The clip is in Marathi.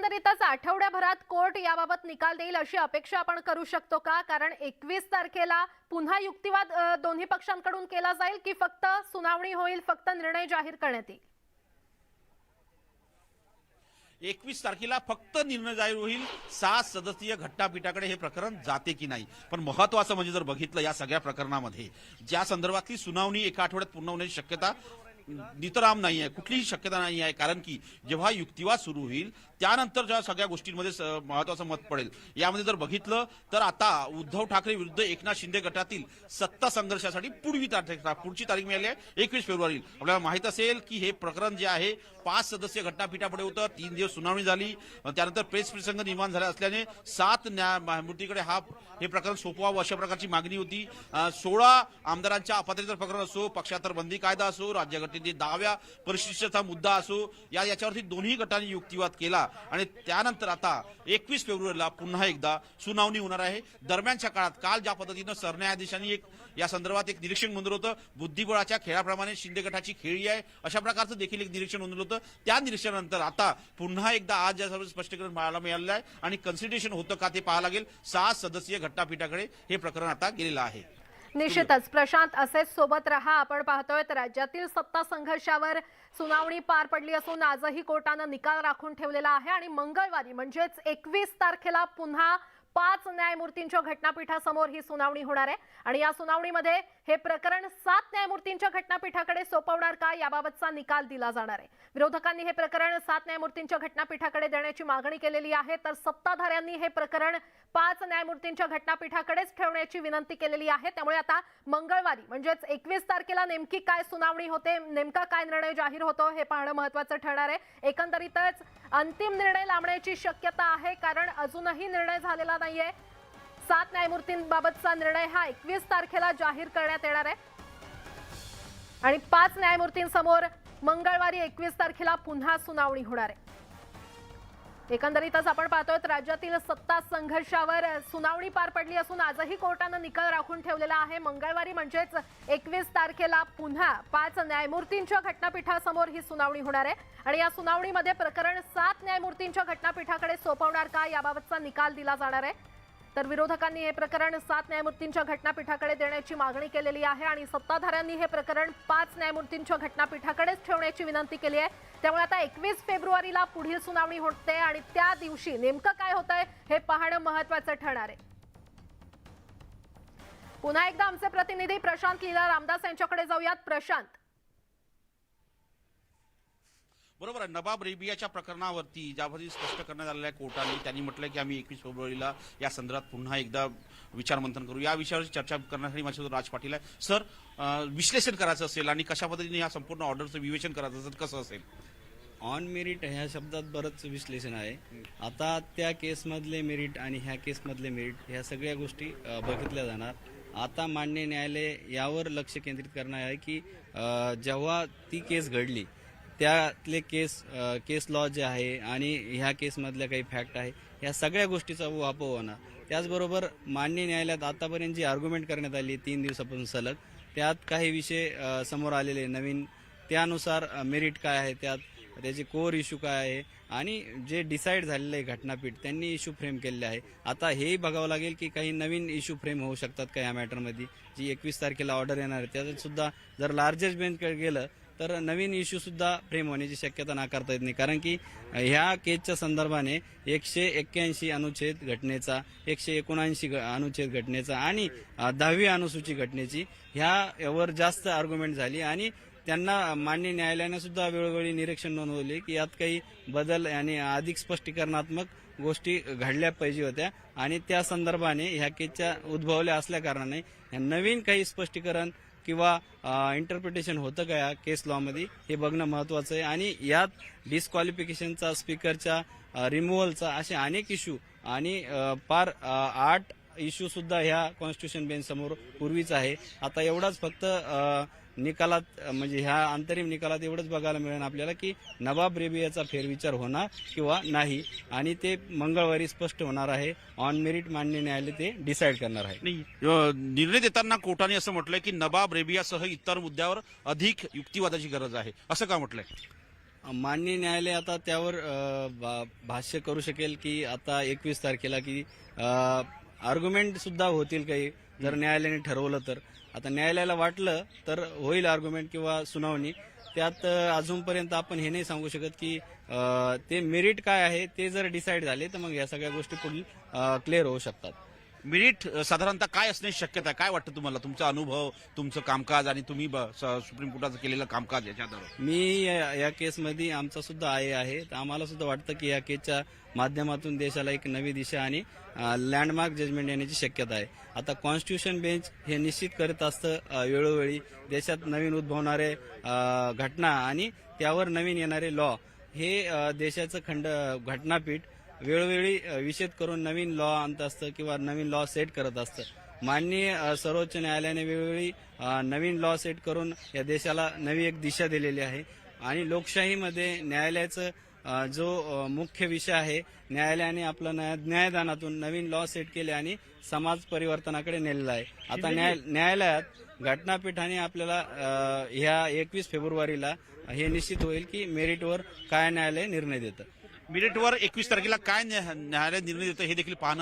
एकंदरीतच आठवड्याभरात कोर्ट याबाबत निकाल देईल अशी अपेक्षा आपण करू शकतो का? कारण 21 तारखेला पुन्हा युक्तिवाद दोन्ही पक्षांकडून केला जाईल की फक्त सुनावणी होईल, फक्त निर्णय जाहीर करण्यात येईल? 21 तारखेला फक्त निर्णय जाहीर होईल. 6 सदस्यीय घटनापीठाकडे हे प्रकरण जाते की नाही. पण महत्वाचं म्हणजे जर बघितलं या सगळ्या प्रकरणामध्ये ज्या संदर्भातली सुनावणी एका आठवड्यात पूर्ण होण्याची शक्यता नितराम नाही आहे, कुठलीही शक्यता नाही आहे. कारण की जेव्हा युक्तिवाद सुरू होईल त्यानंतर ज्या सगळ्या गोष्टींमध्ये महत्वाचं मत पडेल. यामध्ये जर बघितलं तर आता उद्धव ठाकरे विरुद्ध एकनाथ शिंदे गटातील सत्ता संघर्षासाठी पुढची तारीख मिळाली आहे 21 फेब्रुवारी. आपल्याला माहित असेल की हे प्रकरण जे आहे 5 सदस्यीय घटनापीठापुढे होतं. 3 दिवस सुनावणी झाली. त्यानंतर प्रेस प्रसंग निर्माण झाला असल्याने 7 न्यायमूर्तीकडे हे प्रकरण सोपवावं अशा प्रकारची मागणी होती. 16 आमदारांच्या अपात्रतेचं प्रकरण असो, पक्षांतर बंदी कायदा असो, राज्यघटनेतील 10व्या परिशिष्टाचा मुद्दा असो, याच्यावरती दोन्ही गटांनी युक्तिवाद केला आणि त्यानंतर आता 21 फेब्रुवारीला पुन्हा एकदा सुनावणी होणार आहे. दरम्यानच्या काळात काल ज्या पद्धतीनं सरन्यायाधीशांनी या संदर्भात एक निरीक्षण नोंदवलं होतं, बुद्धिबळाच्या खेळाप्रमाणे शिंदे गटाची खेळी आहे अशा प्रकारचं देखील एक निरीक्षण नोंदवलं होतं. त्या निरीक्षणानंतर आता पुन्हा एकदा आज या सर्व स्पष्टीकरण पाहायला मिळालेलं आहे आणि कन्सिडरेशन होतं का ते पाहावं लागेल. 6 सदस्यीय घटनापीठाकडे हे प्रकरण आता गेलेलं आहे. निश्चितच प्रशांत, असेच सोबत रहा. आपण पाहतोय राज्यातील सत्ता संघर्षावर सुनावणी पार पडली असून आजही कोर्टानं निकाल राखून ठेवलेला आहे आणि मंगळवारी म्हणजेच 21 तारखेला पुन्हा 5 न्यायमूर्तींच्या घटनापीठासमोर ही सुनावणी होणार आहे आणि या सुनावणीमध्ये हे प्रकरण 7 न्यायमूर्तींच्या घटनापीठाकडे सोपवणार का याबाबतचा निकाल दिला जाणार आहे. विरोधकांनी हे प्रकरण 7 न्यायमूर्तींच्या घटनापीठाकडे देण्याची मागणी केलेली आहे, तर सत्ताधाऱ्यांनी हे प्रकरण 5 न्यायमूर्तींच्या घटनापीठाकडेच ठेवण्याची विनंती केलेली आहे. त्यामुळे आता मंगळवारी म्हणजेच 21 तारखेला नेमकी काय सुनावणी होते, नेमका काय निर्णय जाहीर होतो हे पाहणं महत्त्वाचं ठरणार आहे. एकंदरीतच अंतिम निर्णय लांबण्याची शक्यता आहे, कारण अजूनही निर्णय झालेला नाहीये. 7 न्यायमूर्तींबाबतचा निर्णय हा 21 तारखेला जाहीर करण्यात येणार आहे आणि 5 न्यायमूर्तींसमोर मंगळवारी 21 तारखेला पुन्हा सुनावणी होणार आहे. एकंदरीतच आपण पाहतोय राज्यातील सत्ता संघर्षावर सुनावणी पार पडली असून आजही कोर्टानं निकाल राखून ठेवलेला आहे. मंगळवारी म्हणजेच 21 तारखेला पुन्हा 5 न्यायमूर्तींच्या घटनापीठासमोर ही सुनावणी होणार आहे आणि या सुनावणीमध्ये प्रकरण 7 न्यायमूर्तींच्या घटनापीठाकडे सोपवणार का याबाबतचा निकाल दिला जाणार आहे. तर विरोधकांनी हे प्रकरण 7 न्यायमूर्तींच्या घटनापीठाकडे देण्याची मागणी केलेली आहे आणि सत्ताधाऱ्यांनी हे प्रकरण 5 न्यायमूर्तींच्या घटनापीठाकडेच ठेवण्याची विनंती केली आहे. त्यामुळे आता 21 फेब्रुवारीला पुढील सुनावणी होते आणि त्या दिवशी नेमकं काय होतंय हे पाहणं महत्त्वाचं ठरणार आहे. पुन्हा एकदा आमचे प्रतिनिधी प्रशांत लीला रामदास यांच्याकडे जाऊयात. प्रशांत, बरोबर आहे. नवाब रेबियाच्या प्रकरणावरती ज्यामध्ये स्पष्ट करण्यात आलेलं आहे कोर्टाने, त्यांनी म्हटलं की आम्ही 21 फेब्रुवारीला या संदर्भात पुन्हा एकदा विचारमंथन करू. या विषयावर चर्चा करण्यासाठी माझ्यासोबत राज पाटील आहे. सर, विश्लेषण करायचं असेल आणि कशा पद्धतीने या संपूर्ण ऑर्डरचं विवेचन करायचं असेल कसं असेल? ऑन मेरिट ह्या शब्दात बरंच विश्लेषण आहे. आता त्या केसमधले मेरिट आणि ह्या केसमधले मेरिट ह्या सगळ्या गोष्टी बघितल्या जाणार. आता माननीय न्यायालय यावर लक्ष केंद्रित करणार आहे की जेव्हा ती केस घडली त्यातले केस लॉ जे आहे आणि ह्या केसमधल्या काही फॅक्ट आहे ह्या सगळ्या गोष्टीचा उहापोह होणार. त्याचबरोबर माननीय न्यायालयात आतापर्यंत जी आर्ग्युमेंट करण्यात आली 3 दिवसापासून सलग, त्यात काही विषय समोर आलेले नवीन, त्यानुसार मेरिट काय आहे, त्याचे कोर इश्यू काय आहे आणि जे डिसाईड झालेलं आहे घटनापीठ त्यांनी इश्यू फ्रेम केलेले आहे. आता हेही बघावं लागेल की काही नवीन इश्यू फ्रेम होऊ शकतात का या मॅटरमध्ये. जी 21 तारखेला ऑर्डर येणार आहे त्यात सुद्धा जर लार्जेस्ट बेंचकडे गेलं तर नवीन इश्यू सुद्धा फ्रेम होण्याची शक्यता नाकारता येत नाही. कारण की ह्या केसच्या संदर्भाने 181 अनुच्छेद घटनेचा, 179 अनुच्छेद घटनेचा आणि 10वी अनुसूची घटनेची ह्यावर जास्त आर्ग्युमेंट झाली आणि त्यांना माननीय न्यायालयाने सुद्धा वेळोवेळी निरीक्षण नोंदवले की यात काही बदल आणि अधिक स्पष्टीकरणात्मक गोष्टी घडल्या पाहिजे होत्या आणि त्या संदर्भाने ह्या केसच्या उद्भवल्या असल्या कारणाने नवीन काही स्पष्टीकरण किंवा इंटरप्रिटेशन होतं का या केस लॉमध्ये हे बघणं महत्वाचं आहे. आणि यात डिस्क्वालिफिकेशनचा, स्पीकरच्या रिमूव्हलचा असे अनेक इश्यू आणि पार 8 इश्यू सुद्धा ह्या कॉन्स्टिट्यूशन बेंच समोर पूर्वीच आहे. आता एवढाच फक्त निकालात म्हणजे ह्या अंतरिम निकालात एवढंच बघायला मिळेल आपल्याला की नवाब रेबियाचा फेरविचार होणार किंवा नाही आणि ते मंगळवारी स्पष्ट होणार आहे. ऑन मेरिट माननीय न्यायालय ते डिसाईड करणार आहे. निर्णय देताना कोर्टाने असं म्हटलंय की नवाब रेबियासह इतर मुद्द्यावर अधिक युक्तिवादाची गरज आहे, असं का म्हटलंय? माननीय न्यायालय आता त्यावर भाष्य करू शकेल की आता 21 तारखेला की आर्ग्युमेंट सुद्धा होतील काही जर न्यायालयाने ठरवलं तर. आता न्यायालयाला वाटलं तर होईल आर्ग्युमेंट किंवा सुनावणी. त्यात अजूनपर्यंत आपण हे नाही सांगू शकत की ते मेरिट काय आहे. ते जर डिसाईड झाले तर मग या सगळ्या गोष्टी पुढील क्लिअर होऊ शकतात. मेरिट साधारणतः काय असण्याची शक्यता आहे? काय वाटतं तुम्हाला, तुमचा अनुभव, तुमचं कामकाज आणि तुम्ही सुप्रीम कोर्टाचं केलेलं कामकाज याच्यावर? मी या केसमध्ये आमचा सुद्धा आहे तर आम्हाला सुद्धा वाटतं की या केसच्या माध्यमातून देशाला एक नवी दिशा आणि लँडमार्क जजमेंट येण्याची शक्यता आहे. आता कॉन्स्टिट्यूशन बेंच हे निश्चित करत असतं वेळोवेळी देशात नवीन उद्भवणारे घटना आणि त्यावर नवीन येणारे लॉ हे देशाचं घटनापीठ वेळोवेळी विषेद करून नवीन लॉ आणत असतं किंवा नवीन लॉ सेट करत असतं. माननीय सर्वोच्च न्यायालयाने वेळोवेळी नवीन लॉ सेट करून या देशाला नवी एक दिशा दिलेली आहे आणि लोकशाहीमध्ये न्यायालयाचं जो मुख्य विषय आहे, न्यायालयाने आपलं न्यायदानातून नवीन लॉ सेट केले आणि समाज परिवर्तनाकडे नेलेला आहे. आता न्यायालयात घटनापीठाने आपल्याला ह्या 21 फेब्रुवारीला हे निश्चित होईल की मेरिटवर काय न्यायालय निर्णय देतं. मेरिटवर 21 तारखेला काय न्यायालय निर्णय देतं हे देखील पाहणं